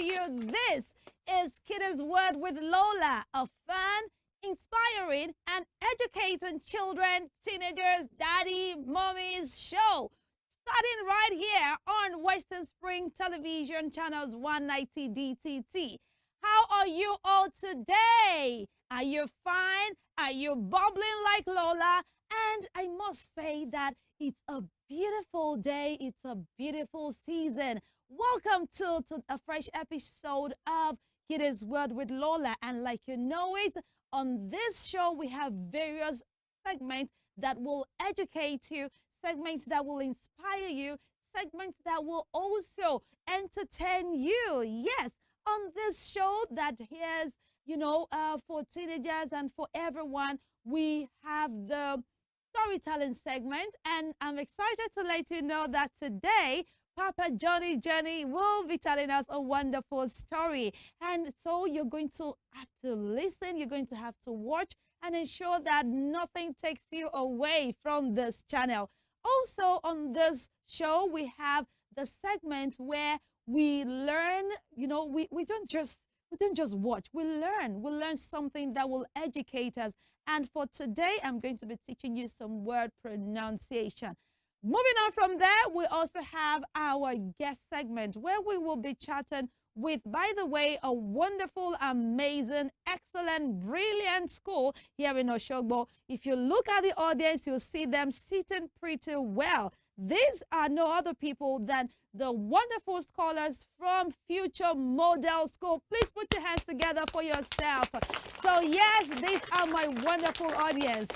you. This is Kiddies Word with Lola, a fun, inspiring, and educating children, teenagers, daddy, mommies show. Starting right here on Western Spring Television Channel's 190 DTT. How are you all today? Are you fine? Are you bubbling like Lola? And I must say that it's a beautiful day. It's a beautiful season. Welcome to a fresh episode of Kiddies Word with Lola. And like you know it, on this show, we have various segments that will educate you, segments that will inspire you, segments that will also entertain you. Yes, on this show that here's, for teenagers and for everyone, we have the storytelling segment, and I'm excited to let you know that today Papa Johnny will be telling us a wonderful story. And so you're going to have to listen, you're going to have to watch and ensure that nothing takes you away from this channel. Also on this show, we have the segment where we learn, we don't just watch, we learn something that will educate us. And for today, I'm going to be teaching you some word pronunciation. Moving on from there, we also have our guest segment where we will be chatting with, by the way, a wonderful, amazing, excellent, brilliant school here in Oshogbo. If you look at the audience, you'll see them sitting pretty well. These are no other people than the wonderful scholars from Future Model School. Please put your hands together for yourself. So yes, these are my wonderful audience.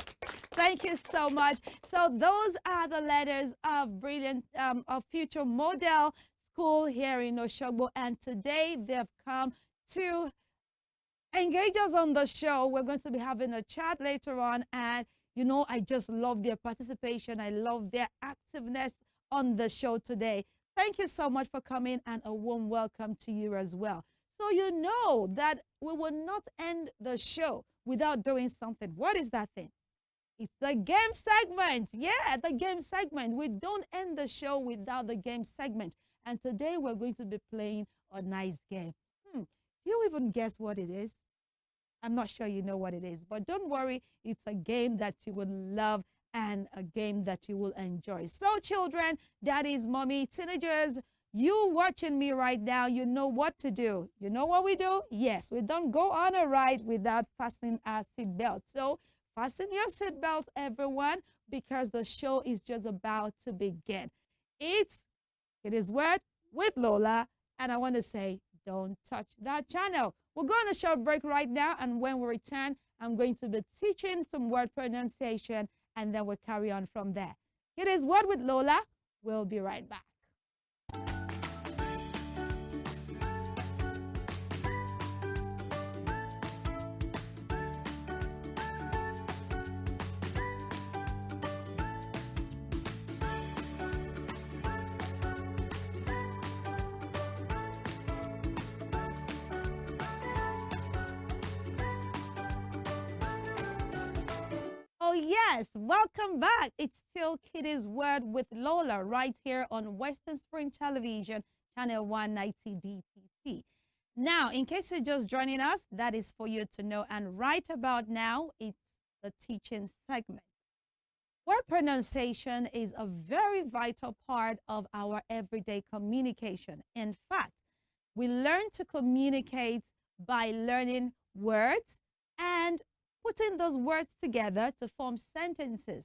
Thank you so much. So those are the letters of of Future Model School here in Oshogbo. And today they've come to engage us on the show. We're going to be having a chat later on. And, I just love their participation. I love their activeness on the show today. Thank you so much for coming, and a warm welcome to you as well. So you know that we will not end the show without doing something. What is that thing? It's the game segment. Yeah, the game segment. We don't end the show without the game segment. And today we're going to be playing a nice game. Do you even guess what it is? I'm not sure you know what it is, but don't worry. It's a game that you will love and a game that you will enjoy. So children, daddies, mommy, teenagers, you watching me right now, you know what to do. You know what we do? Yes, we don't go on a ride without fastening our seatbelt. So fasten your seatbelts, everyone, because the show is just about to begin. It is Word with Lola, and I want to say, don't touch that channel. We'll go on a short break right now, and when we return, I'm going to be teaching some word pronunciation, and then we'll carry on from there. It is Word with Lola. We'll be right back. Oh, yes. Welcome back. It's still Kiddies Word with Lola right here on Western Spring Television, Channel 190 DTT. Now, in case you're just joining us, that is for you to know. And right about now, it's the teaching segment. Word pronunciation is a very vital part of our everyday communication. In fact, we learn to communicate by learning words and putting those words together to form sentences.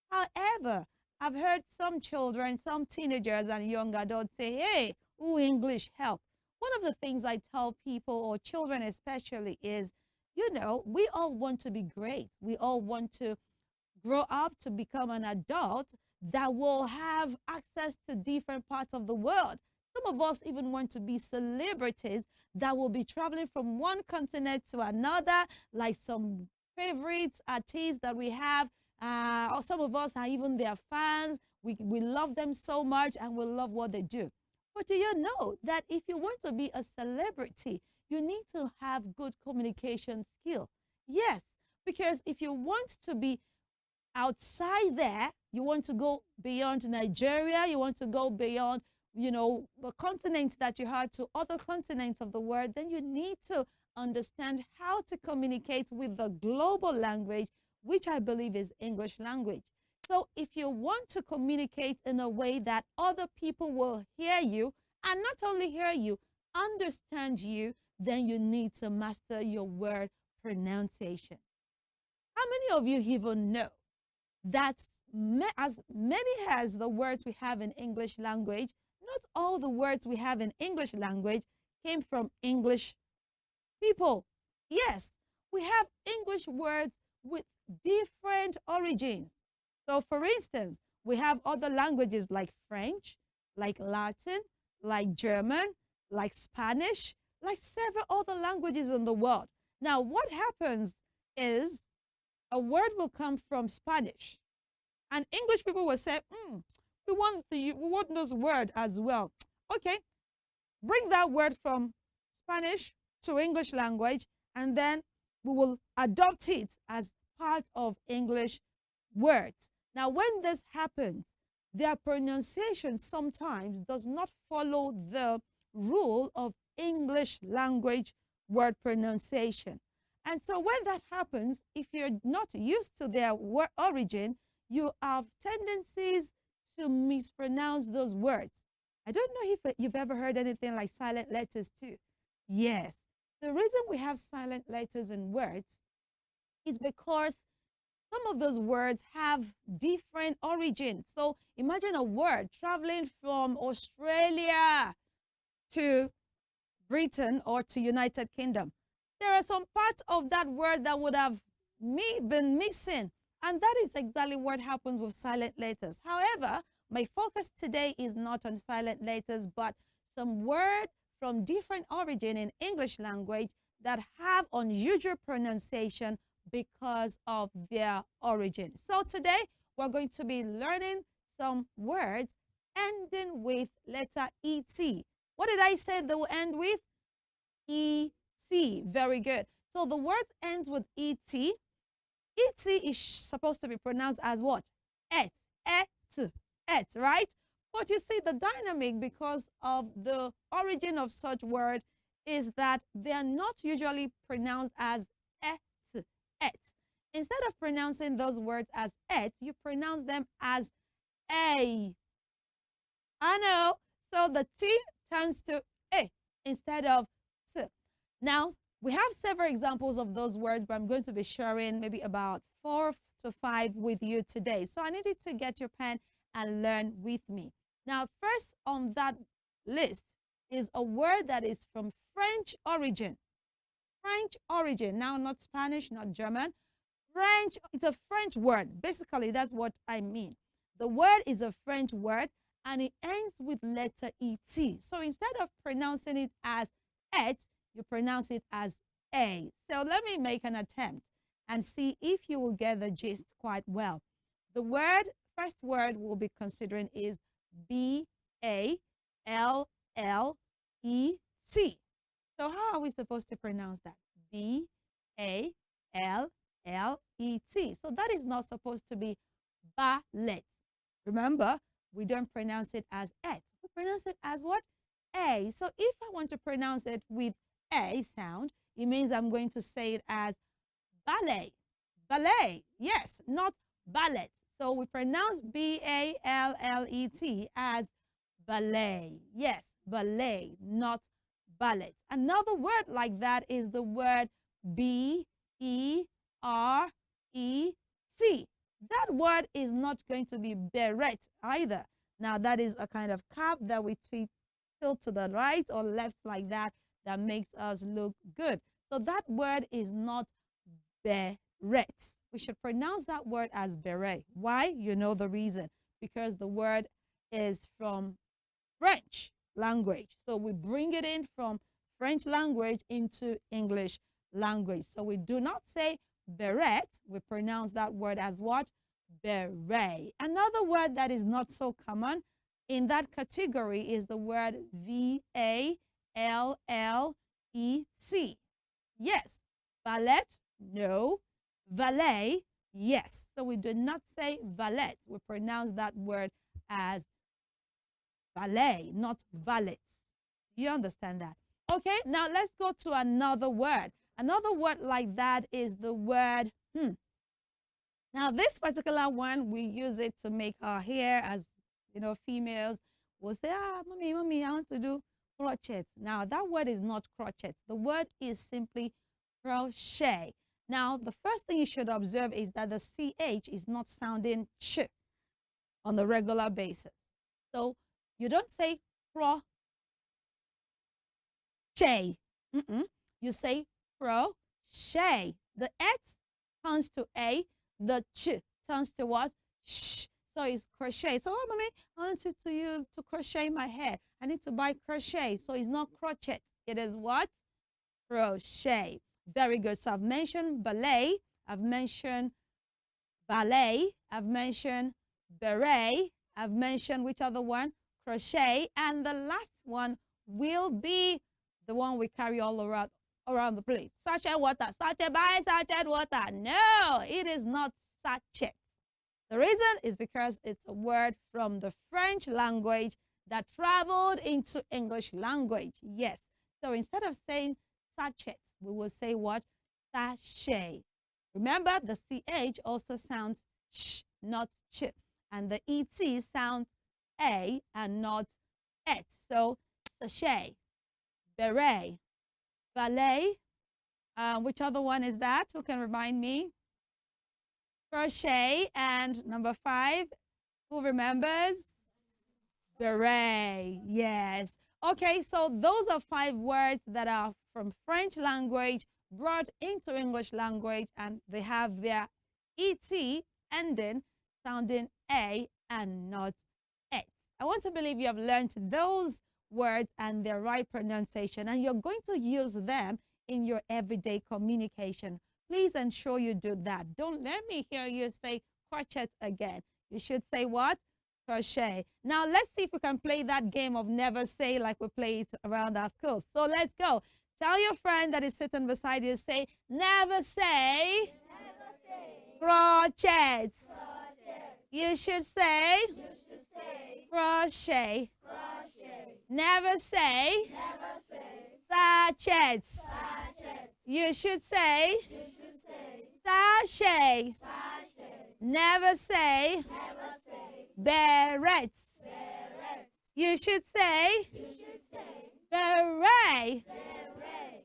However, I've heard some children, some teenagers and young adults say, hey, ooh, English help. One of the things I tell people, or children especially, is, we all want to be great. We all want to grow up to become an adult that will have access to different parts of the world. Some of us even want to be celebrities that will be traveling from one continent to another, like some favorite artists that we have, or some of us are even their fans. We love them so much and we love what they do. But do you know that if you want to be a celebrity, you need to have good communication skill? Yes, because if you want to be outside there, you want to go beyond Nigeria, you want to go beyond, the consonants that you had to other consonants of the word, then you need to understand how to communicate with the global language, which I believe is English language. So if you want to communicate in a way that other people will hear you, and not only hear you, understand you, then you need to master your word pronunciation. How many of you even know that as many as the words we have in English language, not all the words we have in English language came from English people? Yes, we have English words with different origins. So for instance, we have other languages like French, like Latin, like German, like Spanish, like several other languages in the world. Now, what happens is a word will come from Spanish, and English people will say, we want this word as well. Okay, bring that word from Spanish to English language, and then we will adopt it as part of English words. Now, when this happens, their pronunciation sometimes does not follow the rule of English language word pronunciation. And so when that happens, if you're not used to their word origin, you have tendencies to mispronounce those words. I don't know if you've ever heard anything like silent letters too. Yes, the reason we have silent letters in words is because some of those words have different origins. So imagine a word traveling from Australia to Britain or to United Kingdom. There are some parts of that word that would have been missing. And that is exactly what happens with silent letters. However, my focus today is not on silent letters, but some words from different origin in English language that have unusual pronunciation because of their origin. So today, we're going to be learning some words ending with letter ET. What did I say they will end with? ET. Very good. So the word ends with ET. ET is supposed to be pronounced as what? Et, right? But you see, the dynamic because of the origin of such word is that they are not usually pronounced as et. Instead of pronouncing those words as et, you pronounce them as a. I know. So the T turns to A instead of T. Now, we have several examples of those words, but I'm going to be sharing maybe about 4 to 5 with you today. So I need you to get your pen and learn with me. Now, first on that list is a word that is from French origin. French origin. Now, not Spanish, not German. French, it's a French word. Basically, that's what I mean. The word is a French word, and it ends with letter ET. So instead of pronouncing it as et, you pronounce it as a. So let me make an attempt and see if you will get the gist quite well. The first word we'll be considering is B-A-L-L-E-T. So how are we supposed to pronounce that? B-A-L-L-E-T. So that is not supposed to be ballet. Remember, we don't pronounce it as et. We pronounce it as what? A. So if I want to pronounce it with A sound, it means I'm going to say it as ballet. Ballet. Yes, not ballet. So we pronounce B-A-L-L-E-T as ballet. Yes, ballet, not ballet. Another word like that is the word B-E-R-E-T. That word is not going to be beret either. Now, that is a kind of cap that we tilt to the right or left like that makes us look good. So that word is not beret. We should pronounce that word as beret. Why? You know the reason. Because the word is from French language. So we bring it in from French language into English language. So we do not say beret. We pronounce that word as what? Beret. Another word that is not so common in that category is the word V-A-L-L-E-T. Yes. Valet? No. Valet? Yes. So we do not say valet. We pronounce that word as valet, not valets. You understand that? Okay, now let's go to another word. Another word like that is the word Now, this particular one, we use it to make our hair as, females will say, mommy, I want to do crochet. Now, that word is not crochet. The word is simply crochet. Now, the first thing you should observe is that the CH is not sounding ch on the regular basis. So, you don't say crochet. You say crochet. The X turns to A, the ch turns to what? Sh. So it's crochet. So, mommy, I want you to crochet my hair. I need to buy crochet. So it's not crochet. It is what? Crochet. Very good. So I've mentioned ballet. I've mentioned ballet. I've mentioned beret. I've mentioned which other one? Crochet. And the last one will be the one we carry all around the place. Sachet water. Sachet by sachet water. No, it is not sachet. The reason is because it's a word from the French language that traveled into English language. Yes. So instead of saying sachet, we will say what? Sachet. Remember, the CH also sounds sh, not ch. And the ET sounds A and not S. So sachet, beret, ballet. Which other one is that? Who can remind me? Crochet. And number 5, who remembers? Beret. Yes. Okay, so those are 5 words that are from French language brought into English language, and they have their ET ending sounding A and not X. I want to believe you have learned those words and their right pronunciation, and you're going to use them in your everyday communication. Please ensure you do that. Don't let me hear you say crochet again. You should say what? Crochet. Now, let's see if we can play that game of never say like we play it around our schools. So let's go. Tell your friend that is sitting beside you, say, never say, crochet. You should say, crochet. Never say, sachet. You should say, sachet. Never say, beret. You should say, beret.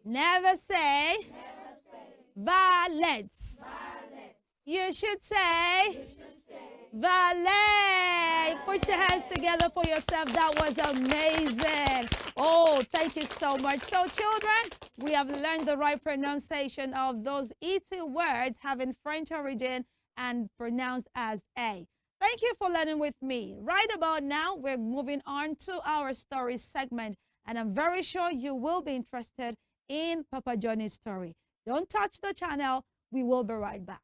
Never say, valet. You should say, valet. Put your hands together for yourself. That was amazing. Oh, thank you so much. So, children, we have learned the right pronunciation of those ET words having French origin and pronounced as A. Thank you for learning with me. Right about now, we're moving on to our story segment, and I'm very sure you will be interested in Papa Johnny's story. Don't touch the channel. We will be right back.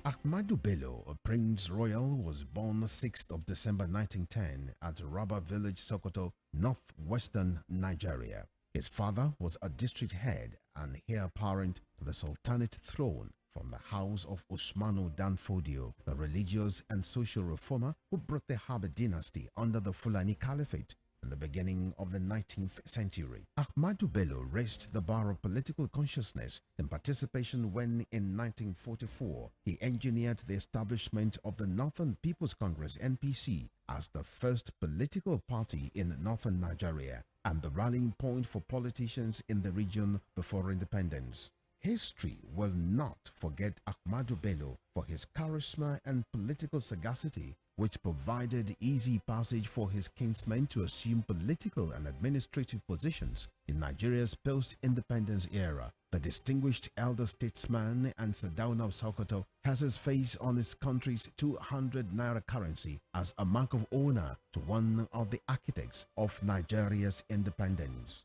Ahmadu Bello, a Prince Royal, was born 6th of December 1910 at Raba Village, Sokoto, northwestern Nigeria. His father was a district head and heir apparent to the Sultanate throne from the house of Usmanu Danfodio, the religious and social reformer who brought the Habib dynasty under the Fulani Caliphate in the beginning of the 19th century. Ahmadu Bello raised the bar of political consciousness and participation when, in 1944, he engineered the establishment of the Northern People's Congress (NPC) as the first political party in northern Nigeria and the rallying point for politicians in the region before independence. History will not forget Ahmadu Bello for his charisma and political sagacity, which provided easy passage for his kinsmen to assume political and administrative positions in Nigeria's post-independence era. The distinguished elder statesman and Sardauna of Sokoto has his face on his country's 200 naira currency as a mark of honor to one of the architects of Nigeria's independence.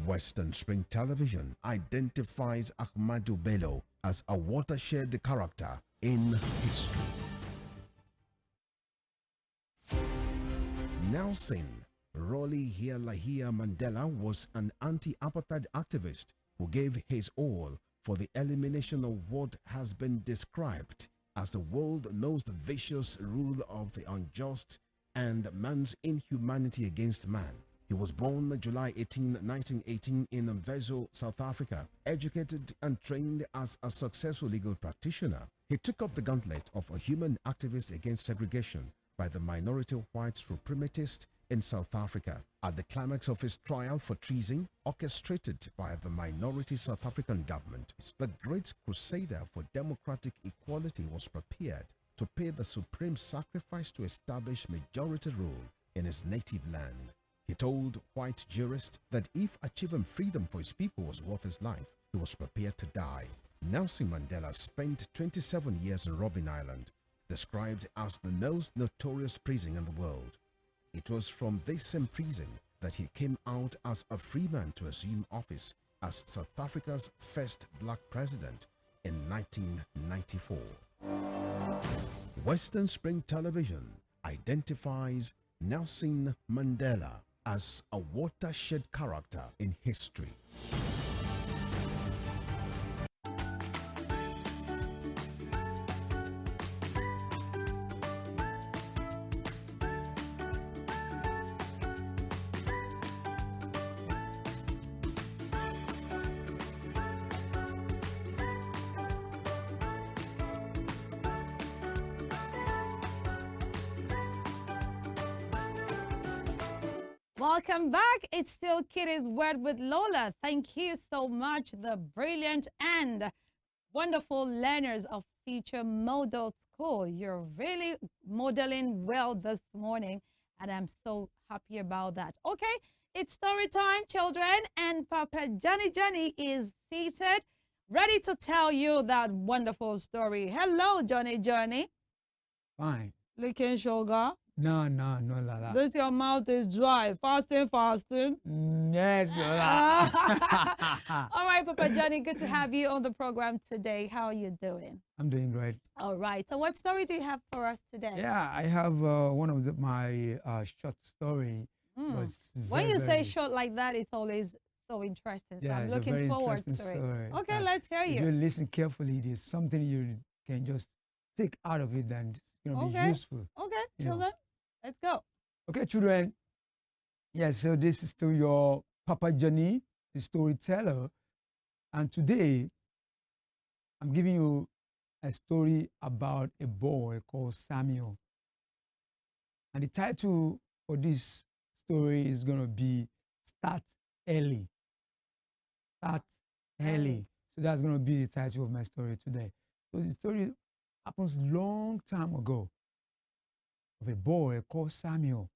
Western Spring Television identifies Ahmadu Bello as a watershed character in history. Nelson Rolihlahla Mandela was an anti-apartheid activist who gave his all for the elimination of what has been described as the world's most vicious rule of the unjust and man's inhumanity against man. He was born July 18, 1918 in Mvezo, South Africa. Educated and trained as a successful legal practitioner, he took up the gauntlet of a human activist against segregation by the minority white suprematist in South Africa. At the climax of his trial for treason, orchestrated by the minority South African government, the great crusader for democratic equality was prepared to pay the supreme sacrifice to establish majority rule in his native land. He told white jurists that if achieving freedom for his people was worth his life, he was prepared to die. Nelson Mandela spent 27 years in Robben Island, described as the most notorious prison in the world. It was from this same prison that he came out as a free man to assume office as South Africa's first black president in 1994. Western Spring Television identifies Nelson Mandela as a watershed character in history. Welcome back. It's still Kiddies Word with Lola. Thank you so much, the brilliant and wonderful learners of Future Model School. You're really modeling well this morning, and I'm so happy about that. Okay, it's story time, children, and Papa Johnny is seated, ready to tell you that wonderful story. Hello, Johnny. Fine. Licking sugar. No, Lola. This your mouth is dry. Fasting. Yes, Lola. All right, Papa Johnny, good to have you on the program today. How are you doing? I'm doing great. All right. So what story do you have for us today? Yeah, I have one of my short story. When you say short like that, it's always so interesting. So yeah, I'm looking forward to it. Story. Okay, let's hear you. If you listen carefully, there's something you can just take out of it and it's going to be useful. Okay, children, let's go. Okay, children. Yeah, so this is to your Papa Johnny, the storyteller. And today, I'm giving you a story about a boy called Samuel. And the title for this story is going to be Start Early. Start Early. So that's going to be the title of my story today. So the story happens long time ago of a boy called Samuel.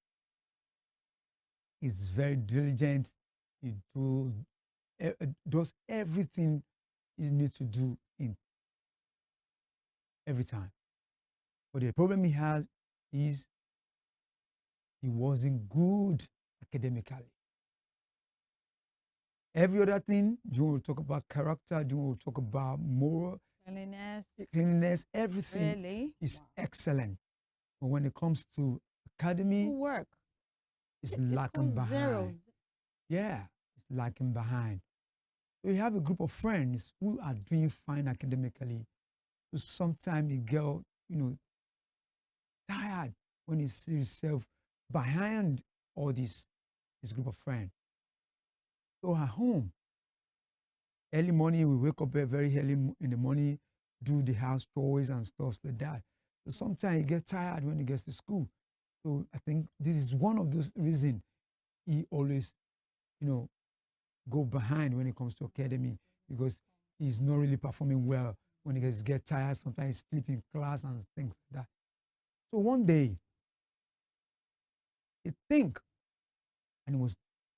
He's very diligent. He does everything he needs to do in every time. But the problem he has is he wasn't good academically. Every other thing, you want to talk about character, you want to talk about moral, cleanliness, everything is excellent. But when it comes to academy, work, it's lacking behind. Zeros. Yeah, it's lacking behind. So you have a group of friends who are doing fine academically. So sometimes you get, tired when you see yourself behind all this group of friends. So at home, early morning, we wake up very early in the morning, do the house chores and stuff like that. So sometimes you get tired when he gets to school. So I think this is one of those reasons he always, go behind when it comes to academy, because he's not really performing well. When he gets tired, sometimes he sleeps in class and things like that. So one day, he was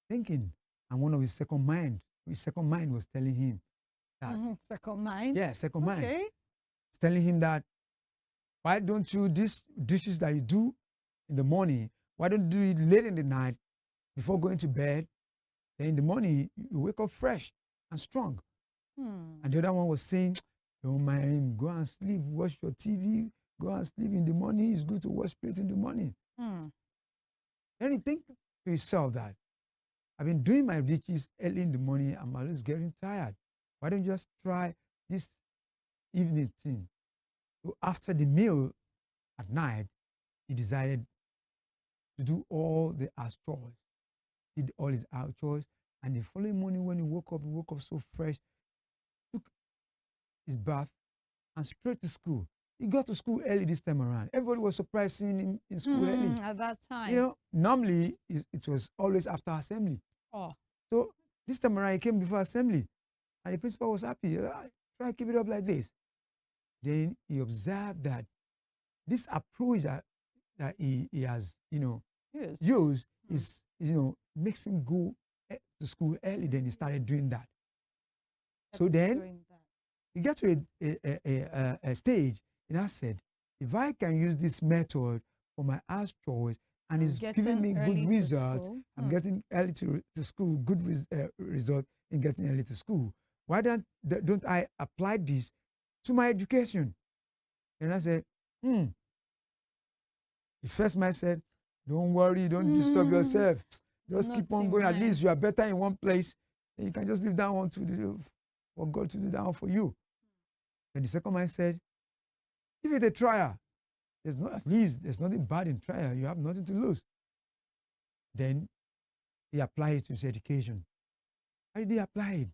thinking, and one of his second mind was telling him that. Second mind? Yeah, second mind. Okay. It's telling him that, why don't you, these dishes that you do in the morning, why don't you do it late in the night before going to bed? Then in the morning, you wake up fresh and strong. And the other one was saying, don't mind him, go and sleep, watch your TV, go and sleep in the morning. It's good to watch plate in the morning. Then you think to yourself that I've been doing my dishes early in the morning, I'm always getting tired. Why don't you just try this evening thing? So after the meal at night, he decided to do all the house chores. Did all his house chores. And the following morning when he woke up so fresh, took his bath, and straight to school. He got to school early this time around. Everybody was surprised seeing him in school early. At that time. You know, normally it was always after assembly. Oh. So this time around, he came before assembly. And the principal was happy. Try to keep it up like this. Then he observed that this approach that he has, used is, makes him go to school early. Then he started doing that. So then he got to a stage, and I said, if I can use this method for my house chores and it's giving me good results, I'm getting early to school, good result in getting early to school. Why don't I apply this to my education? And I said, The first man said, don't worry, don't disturb yourself. Just keep on going. At least you are better in one place. And you can just leave that one for God to do that one for you. And the second man said, give it a trial. At least there's nothing bad in trial. You have nothing to lose. Then he applied it to his education. How did he apply it?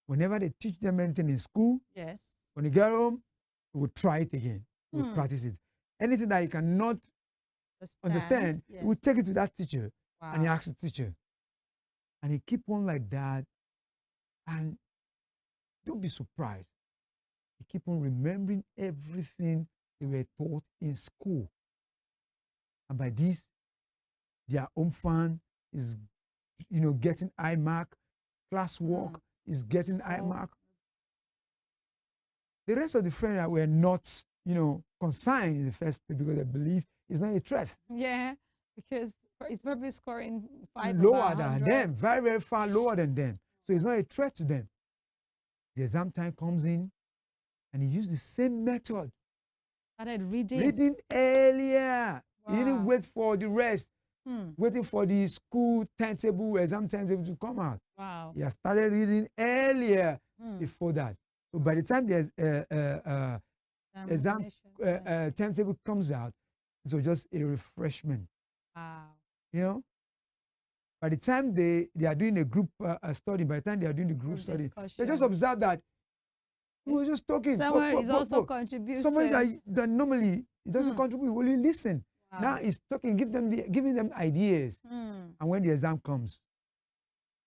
Whenever they teach them anything in school, yes, when they get home, we will try it again. We will practice it. Anything that you cannot understand, yes, we will take it to that teacher. Wow. And he asks the teacher. And he keep on like that. And don't be surprised. He keep on remembering everything they were taught in school. And by this, their home fan is, getting high mark. Classwork is getting high mark. The rest of the friends that were not, consigned in the first place because they believe it's not a threat. Yeah, because it's probably scoring 5 lower than them, very, very far lower than them. So it's not a threat to them. The exam time comes in, and he used the same method. Started reading. Reading earlier. Wow. He didn't wait for the rest. Waiting for the school timetable, exam timetable to come out. Wow. He has started reading earlier before that. So by the time the exam timetable comes out, it was just a refreshment. Wow. By the time they are doing a group study, by the time they are doing the group study, they just observe that he was just talking. Someone is also contributing. Somebody that normally he doesn't contribute, will you listen? Wow. Now he's talking, giving them ideas. And when the exam comes,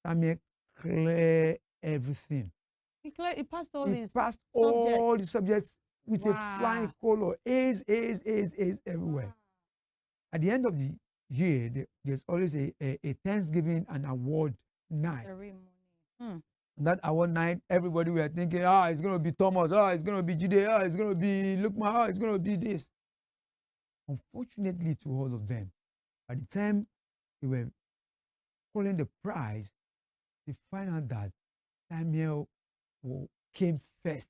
Samuel clear everything. He passed all all the subjects with a flying color. A's everywhere. Wow. At the end of the year, there's always a Thanksgiving and award night. That award night, everybody were thinking, it's going to be Thomas, it's going to be Jide, it's going to be Lukman, it's going to be this. Unfortunately to all of them, by the time they were calling the prize, they find out that Samuel came first.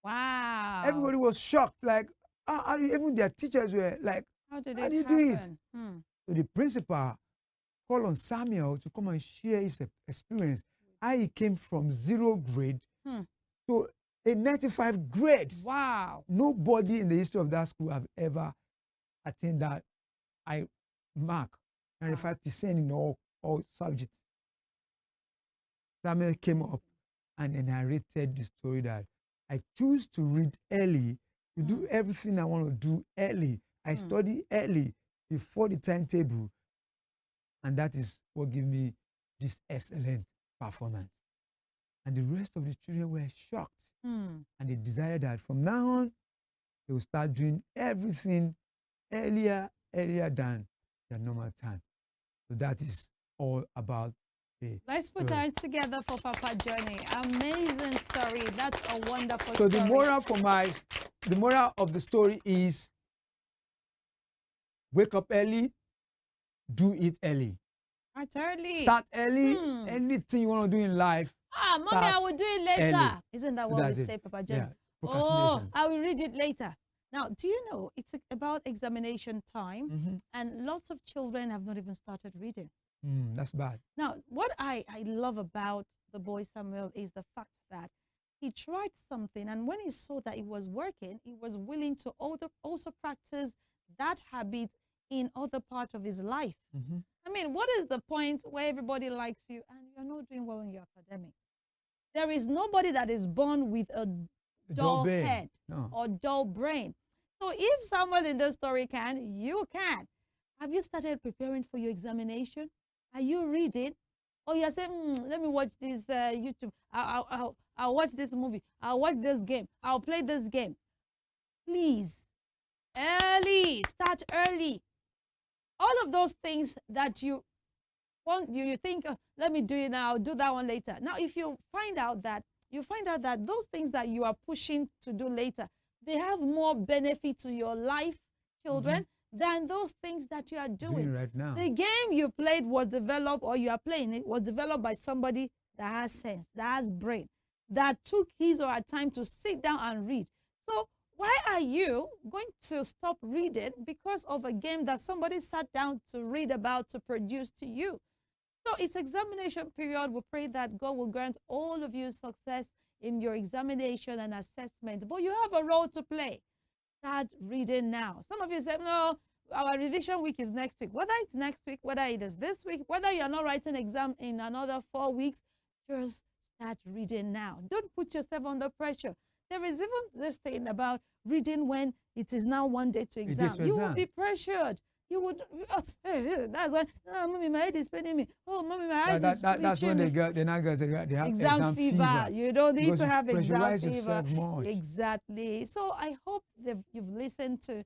Wow. Everybody was shocked, like, even their teachers were like, how did you do it? So the principal called on Samuel to come and share his experience. How he came from 0 grade to a 95 grade. Wow. Nobody in the history of that school have ever attained that high mark, 95% in all subjects. Samuel came up and narrated the story that I choose to read early, to do everything I want to do early. I study early before the timetable, and that is what gave me this excellent performance. And the rest of the children were shocked, and they decided that from now on, they will start doing everything earlier than the normal time. So that is all about the Let's put story. eyes together for Papa Johnny. Amazing story. That's a wonderful So story. The moral of the story is wake up early, do it early. Start early. Start early. Hmm. Anything you want to do in life, Ah, mommy, I start will do it later. early. Isn't that So what we that's it. say, Papa John? Yeah, Oh, procrastination. I will read it later. Now, do you know it's about examination time, and lots of children have not even started reading. That's bad. Now, what I love about the boy Samuel is the fact that he tried something, and when he saw that it was working, he was willing to also practice that habit in other parts of his life. I mean, what is the point where everybody likes you and you're not doing well in your academics? There is nobody that is born with a dull head or dull brain. So if someone in the story can, you can. Have you started preparing for your examination? Are you reading? Or you're saying, let me watch this YouTube. I'll watch this movie. I'll watch this game. I'll play this game. Please, early, start early. All of those things that you think, let me do it now, I'll do that one later. Now, if you find out that those things that you are pushing to do later, they have more benefit to your life, children, than those things that you are doing right now. The game you played was developed, or you are playing it, was developed by somebody that has sense, that has brain, that took his or her time to sit down and read. So why are you going to stop reading because of a game that somebody sat down to read about, to produce to you? So it's examination period. We pray that God will grant all of you success in your examination and assessment. But you have a role to play. Start reading now. Some of you say, no, our revision week is next week. Whether it's next week, whether it is this week, whether you're not writing exam in another 4 weeks, just start reading now. Don't put yourself under pressure. There is even this thing about reading when it is now one day to exam. You will be pressured. You would, that's why, oh, mommy, my head is paining me. Oh, mommy, my eyes is That's when they have exam fever. You don't need to have exam fever. Exactly. So I hope that you've listened to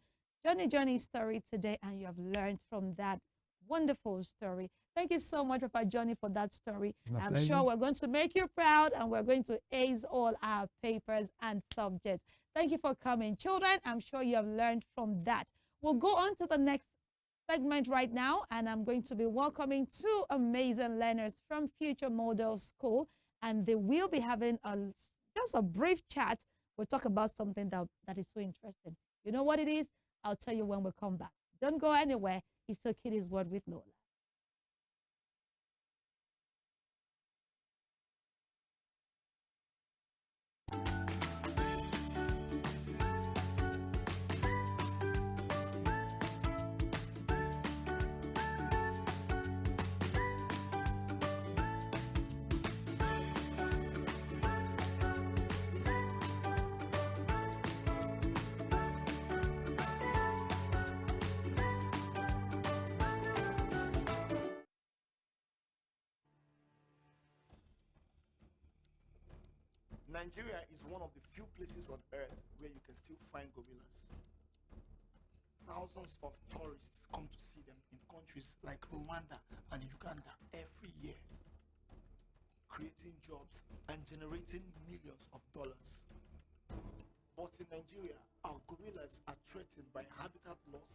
Johnny's story today and you have learned from that wonderful story. Thank you so much, Papa Johnny, for that story. I'm sure we're going to make you proud and we're going to ace all our papers and subjects. Thank you for coming. Children, I'm sure you have learned from that. We'll go on to the next segment right now, and I'm going to be welcoming two amazing learners from Future Model School, and they will be having just a brief chat. We'll talk about something that is so interesting. You know what it is? I'll tell you when we come back. Don't go anywhere. It's still Kiddies Word with Lola. Nigeria is one of the few places on earth where you can still find gorillas. Thousands of tourists come to see them in countries like Rwanda and Uganda every year, creating jobs and generating millions of dollars. But in Nigeria, our gorillas are threatened by habitat loss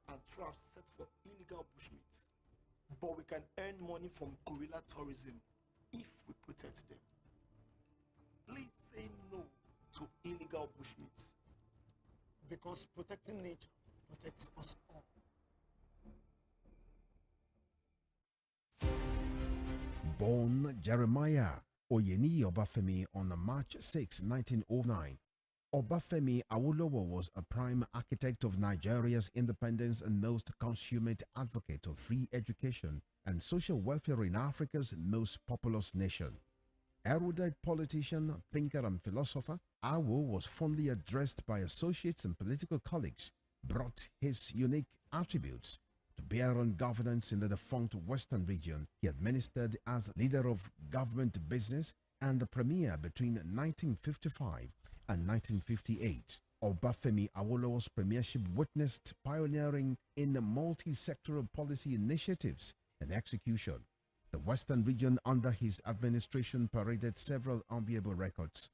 and traps set for illegal bushmeat. But we can earn money from gorilla tourism if we protect them. Please say no to illegal bushmeat, because protecting nature protects us all. Born Jeremiah Oyeni Obafemi on March 6, 1909, Obafemi Awolowo was a prime architect of Nigeria's independence and most consummate advocate of free education and social welfare in Africa's most populous nation. Erudite politician, thinker, and philosopher, Awo was fondly addressed by associates and political colleagues, brought his unique attributes to bear on governance in the defunct Western region. He administered as leader of government business and the premier between 1955 and 1958. Obafemi Awolowo's premiership witnessed pioneering in multi-sectoral policy initiatives and execution. The Western region under his administration paraded several enviable records.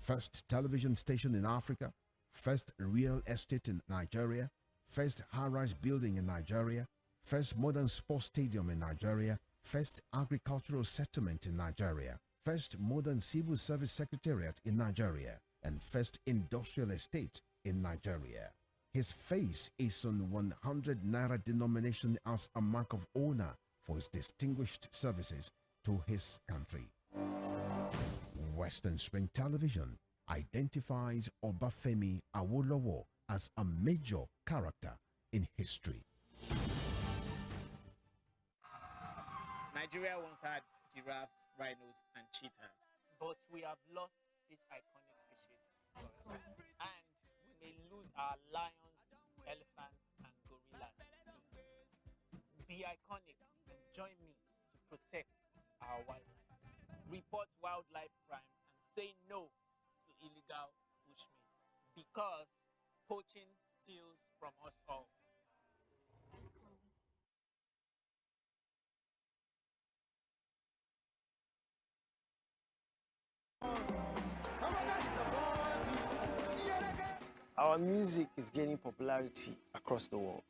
First television station in Africa, first real estate in Nigeria, first high-rise building in Nigeria, first modern sports stadium in Nigeria, first agricultural settlement in Nigeria, first modern civil service secretariat in Nigeria, and first industrial estate in Nigeria. His face is on 100 naira denomination as a mark of honor for his distinguished services to his country. Western Spring Television identifies Obafemi Awolowo as a major character in history. Nigeria once had giraffes, rhinos, and cheetahs, but we have lost this iconic species forever. And we may lose our lions, elephants, and gorillas too. Be iconic and join me to protect our wildlife. Report wildlife crime and say no to illegal bushmeat, because poaching steals from us all. Our music is gaining popularity across the world,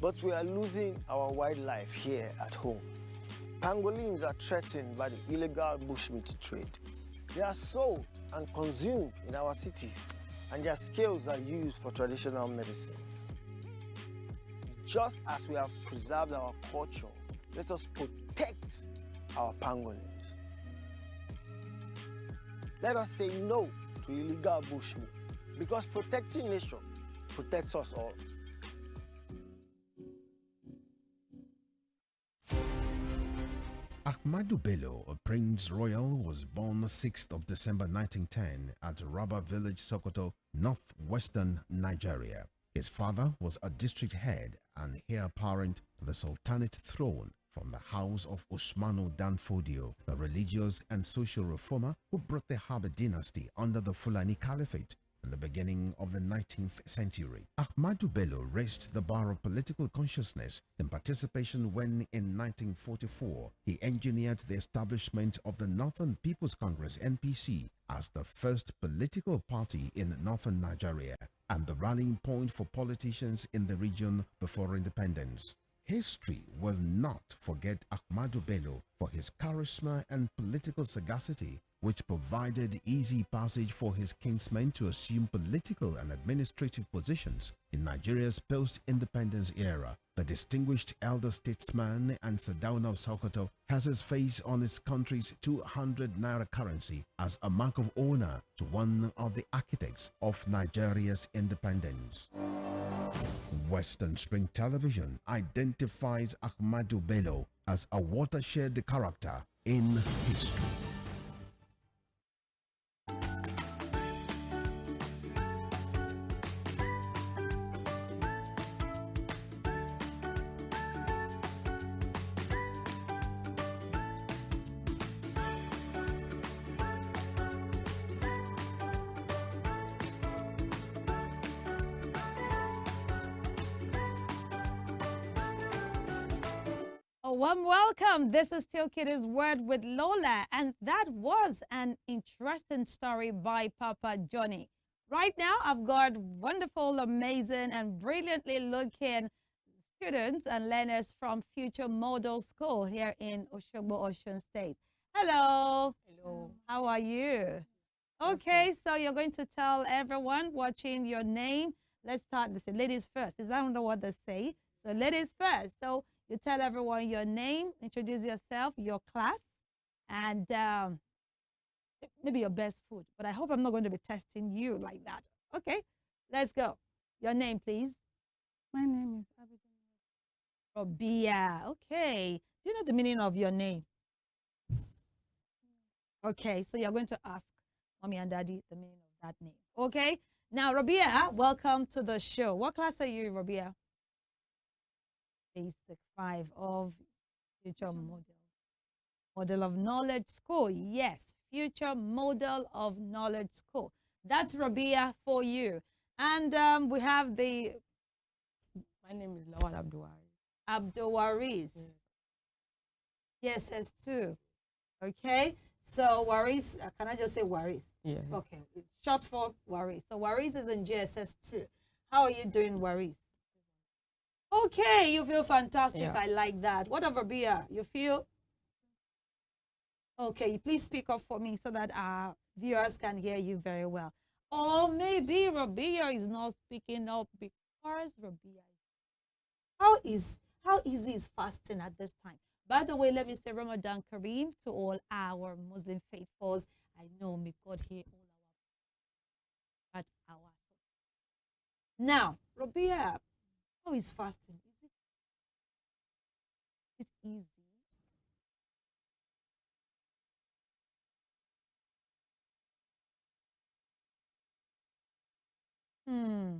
but we are losing our wildlife here at home. Pangolins are threatened by the illegal bushmeat trade. They are sold and consumed in our cities, and their scales are used for traditional medicines. Just as we have preserved our culture, let us protect our pangolins. Let us say no to illegal bushmeat, because protecting nature protects us all. Ahmadu Bello, a Prince Royal, was born 6th of December 1910 at Rabba Village, Sokoto, northwestern Nigeria. His father was a district head and heir apparent to the Sultanate throne from the house of Usmanu Danfodio, a religious and social reformer who brought the Habib dynasty under the Fulani Caliphate in the beginning of the 19th century. Ahmadu Bello raised the bar of political consciousness in participation when, in 1944, he engineered the establishment of the Northern People's Congress (NPC) as the first political party in northern Nigeria and the rallying point for politicians in the region before independence. History will not forget Ahmadu Bello for his charisma and political sagacity, which provided easy passage for his kinsmen to assume political and administrative positions in Nigeria's post-independence era. The distinguished elder statesman and Sardauna of Sokoto has his face on his country's 200 naira currency as a mark of honor to one of the architects of Nigeria's independence. Western Spring Television identifies Ahmadu Bello as a watershed character in history. A warm welcome. This is still Kiddies Word with Lola, and that was an interesting story by Papa Johnny. Right now, I've got wonderful, amazing, and brilliantly looking students and learners from Future Model School here in Oshogbo, Osun State. Hello. Hello. How are you? Okay, so you're going to tell everyone watching your name. Let's start this. Ladies first. Is that what they say? So ladies first. So you tell everyone your name, introduce yourself, your class, and maybe your best food. But I hope I'm not going to be testing you like that. Okay, let's go. Your name, please. My name is Abidjan. Robia. Okay. Do you know the meaning of your name? Okay, so you're going to ask Mommy and Daddy the meaning of that name. Okay. Now, Robia, welcome to the show. What class are you, Robia? Basic 5 of Future Model of Knowledge School. Yes, Future Model of Knowledge School. That's Rabia for you. And we have the... My name is Lawal Abdulwari. Abdulwaris. Yes, S2. Okay. So Waris, can I just say Waris? Yeah. Okay. It's short for Waris. So Waris is in GSS 2. How are you doing, Waris? Okay, you feel fantastic. Yeah. I like that. What of Rabia? You feel? Okay, please speak up for me so that our viewers can hear you very well. Or maybe Rabia is not speaking up because Rabia is. How easy is fasting at this time? By the way, let me say Ramadan Kareem to all our Muslim faithfuls. I know may God hear all our. Now, Rabia, how is fasting? Is it easy? Hmm.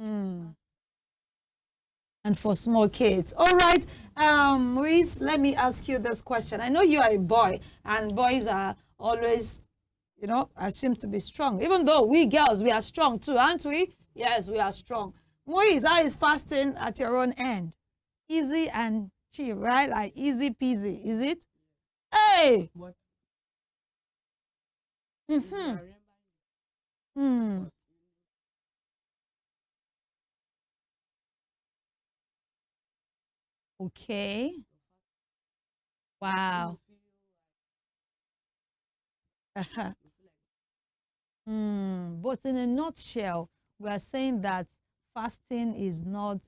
Hmm. And for small kids. All right, Maurice, let me ask you this question. I know you are a boy, and boys are always, assumed to be strong. Even though we girls, we are strong too, aren't we? Yes, we are strong. Maurice, how is fasting at your own end? Easy and cheap, right? Like easy peasy, is it? Hey! But Mm-hmm. Hmm. Okay. Wow. Uh-huh. But in a nutshell, we are saying that fasting is not,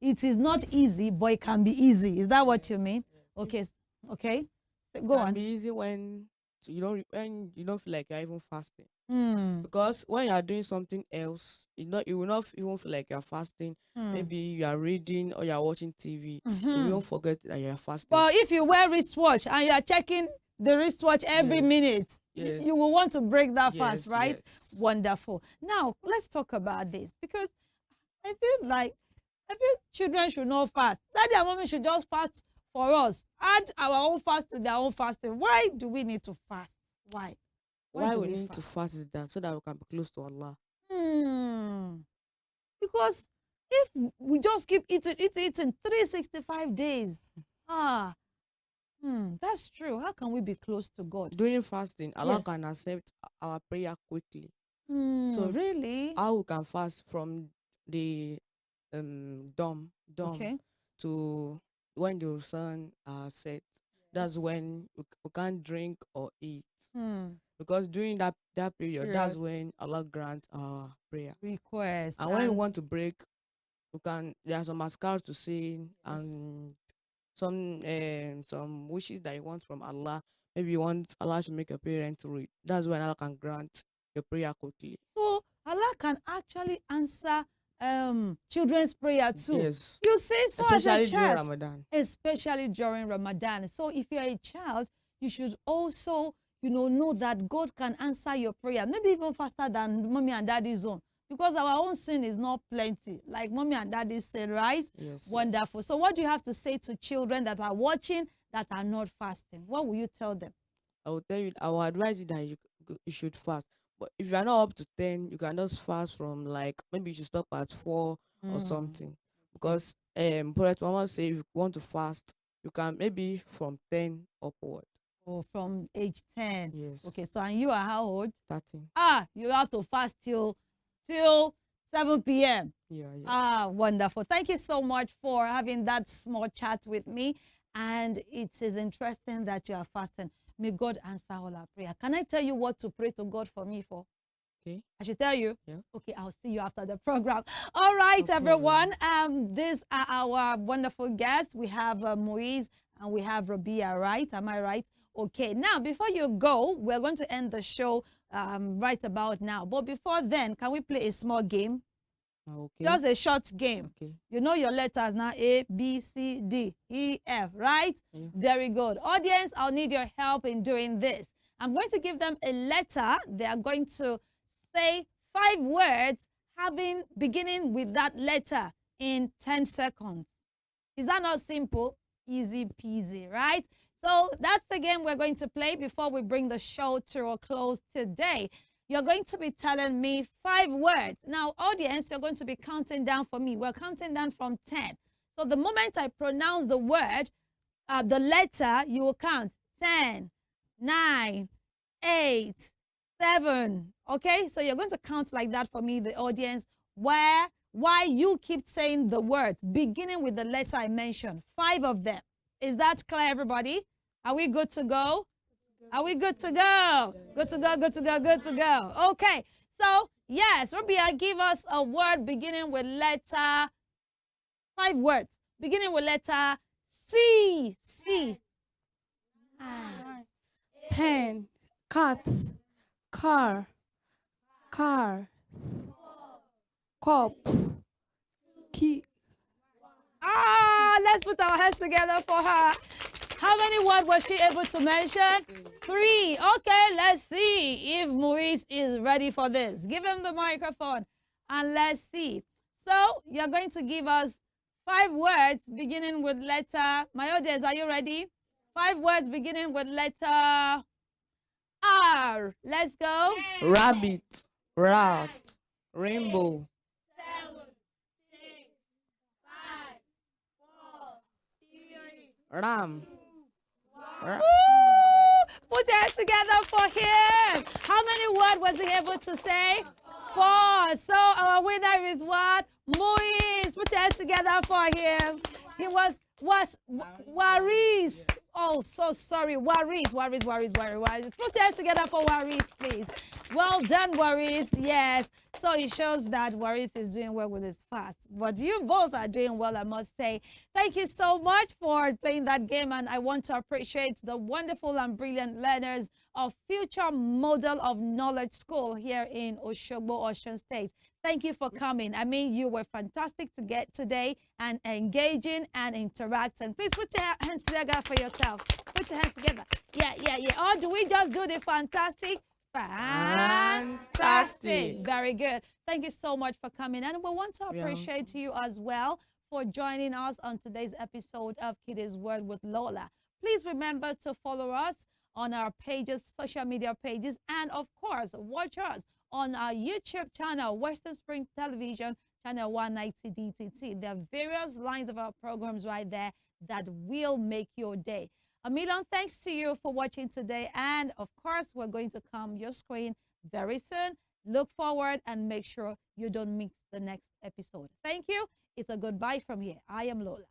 it is not easy, but it can be easy. Is that what you mean? Okay, okay. it Go can on. be easy when you don't feel like you're even fasting. Hmm. Because when you are doing something else, you will not even feel like you're fasting. Hmm. Maybe you are reading or you are watching TV. You Mm-hmm. won't forget that you are fasting. But if you wear wristwatch and you are checking the wristwatch every Yes, minute, you yes, will want to break that fast, yes, right? yes. Wonderful. Now, let's talk about this because I feel children should not fast. Daddy and mommy should just fast for us. Add our own fast to their own fasting. Why do we need to fast? Why? Why Why do we we need to fast? fast is that so that we can be close to Allah. Hmm. Because if we just keep eating 365 days, ah, that's true. How can we be close to God? During fasting, Allah Yes. can accept our prayer quickly. So Really? how we can fast from the dawn Okay. to when the sun set. That's Yes. when we can't drink or eat, Hmm. because during that period, that's Period. when Allah grants our prayer. Request And when we and want to break, we can. There are some mascars to say, yes. and some wishes that you want from Allah. Maybe you want Allah to make your parents rich. That's when Allah can grant your prayer quickly. So Allah can actually answer children's prayer too. Yes, You see, so as a especially during child, Ramadan. especially during Ramadan. So if you're a child, you should also, know that God can answer your prayer, maybe even faster than mommy and daddy's own. Because our own sin is not plenty, like mommy and daddy said, right? Yes, yes. Wonderful. So what do you have to say to children that are watching that are not fasting? What will you tell them? I will tell you, I will advise you that you should fast. But if you are not up to 10, you can just fast from, like, maybe you should stop at 4 or Mm, something. okay. Because Prophet Muhammad say if you want to fast, you can maybe from 10 upward. Or from age 10. Yes. Okay, so and you are how old? 13. You have to fast till 7 p.m. Yeah, yeah. Wonderful. Thank you so much for having that small chat with me. And it is interesting that you are fasting. May God answer all our prayer. Can I tell you what to pray to God for me for? Okay. I should tell you. Yeah. Okay, I'll see you after the program. All right, No everyone. problem. These are our wonderful guests. We have Moise and we have Rabia, right? Am I right? Okay. Now, before you go, we're going to end the show right about now. But before then, can we play a small game? Okay. Just a short game. Okay. You know your letters now: A, B, C, D, E, F, right? Yeah. Very good. Audience, I'll need your help in doing this. I'm going to give them a letter. They are going to say 5 words beginning with that letter in 10 seconds. Is that not simple? Easy peasy, right? So that's the game we're going to play before we bring the show to a close today. You're going to be telling me 5 words. Now, audience, you're going to be counting down for me. We're counting down from 10. So the moment I pronounce the word, the letter, you will count 10, 9, 8, 7. Okay, so you're going to count like that for me, the audience, why you keep saying the words beginning with the letter I mentioned. 5 of them. Is that clear, everybody? Are we good to go? Are we good to go? Good to go, good to go, good to go. Okay, so yes, Rabia, give us a word beginning with letter, 5 words, beginning with letter C. C. Pen, cat, car, car, cup, key. Let's put our hands together for her. How many words was she able to mention? 3. Okay, let's see if Maurice is ready for this. Give him the microphone and let's see. So you're going to give us 5 words beginning with letter. My audience, are you ready? 5 words beginning with letter R. Let's go. Rabbit, rat, rainbow. Ram. Put your hands together for him. How many words was he able to say? 4. So our winner is what? Moise. Put your hands together for him. He was Waris. Oh, so sorry. Waris. Put your hands together for Waris, please. Well done, Waris. Yes. So it shows that Waris is doing well with his fast. But you both are doing well, I must say. Thank you so much for playing that game. And I want to appreciate the wonderful and brilliant learners of Future Model of Knowledge School here in Oshogbo, Osun State. Thank you for coming. I mean, you were fantastic to get today and engaging and interacting. Please put your hands together for yourself. Put your hands together. Yeah. Or do we just do the fantastic? Fantastic. Very good. Thank you so much for coming. And we want to appreciate you as well for joining us on today's episode of Kiddies World with Lola. Please remember to follow us on our pages, social media pages, and of course, watch us on our YouTube channel, Western Spring Television, channel 190 DTT. There are various lines of our programs right there that will make your day. A million thanks to you for watching today. And of course, we're going to come your screen very soon. Look forward and make sure you don't miss the next episode. Thank you. It's a goodbye from here. I am Lola.